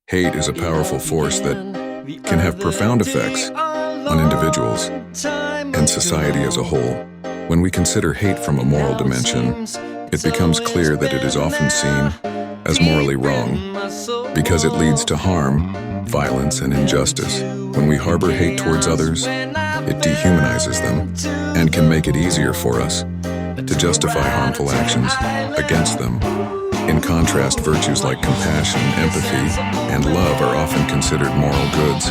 Hate is a powerful force that can have profound effects on individuals and society as a whole. When we consider hate from a moral dimension, it becomes clear that it is often seen as morally wrong because it leads to harm, violence, and injustice. When we harbor hate towards others, it dehumanizes them and can make it easier for us to justify harmful actions against them. In contrast, virtues like compassion, empathy, and love are often considered moral goods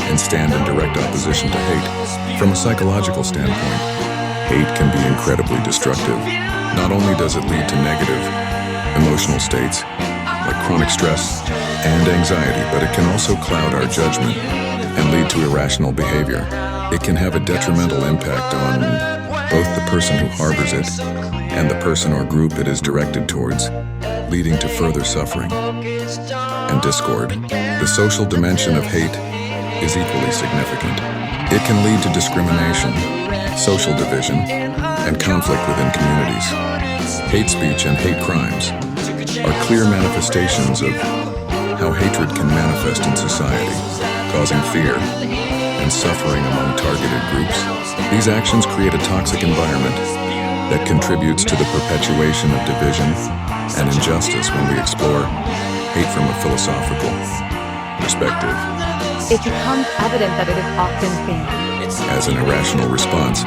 and stand in direct opposition to hate. From a psychological standpoint, hate can be incredibly destructive. Not only does it lead to negative emotional states like chronic stress and anxiety, but it can also cloud our judgment and lead to irrational behavior. It can have a detrimental impact on both the person who harbors it and the person or group it is directed towards, leading to further suffering and discord. The social dimension of hate is equally significant. It can lead to discrimination, social division, and conflict within communities. Hate speech and hate crimes are clear manifestations of how hatred can manifest in society, causing fear and suffering among targeted groups. These actions create a toxic environment that contributes to the perpetuation of division and injustice. When we explore hate from a philosophical perspective, it becomes evident that it is often seen as an irrational response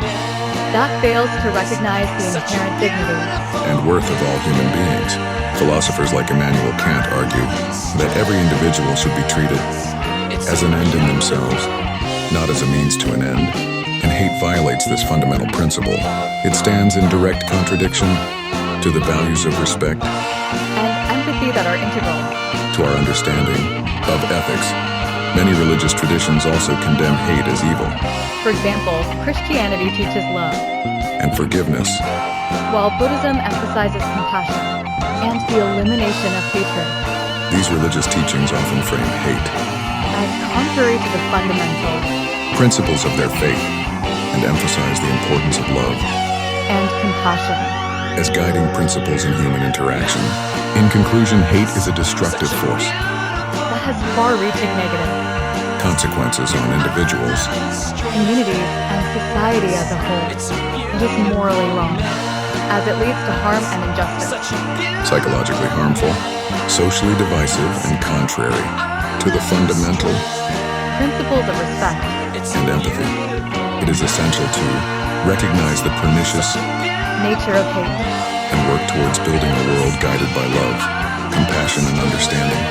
that fails to recognize the inherent dignity and worth of all human beings. Philosophers like Immanuel Kant argue that every individual should be treated as an end in themselves, not as a means to an end, and hate violates this fundamental principle. It stands in direct contradiction to the values of respect and empathy that are integral to our understanding of ethics. Many religious traditions also condemn hate as evil. For example, Christianity teaches love and forgiveness, while Buddhism emphasizes compassion and the elimination of hatred. These religious teachings often frame hate as contrary to the fundamental principles of their faith and emphasize the importance of love and compassion as guiding principles in human interaction. In conclusion, hate is a destructive force that has far-reaching negative consequences on individuals, communities, and society as a whole. It is morally wrong, as it leads to harm and injustice, psychologically harmful, socially divisive, and contrary to the fundamental principles of respect and empathy. It is essential to recognize the pernicious nature of hate and work towards building a world guided by love, compassion, and understanding.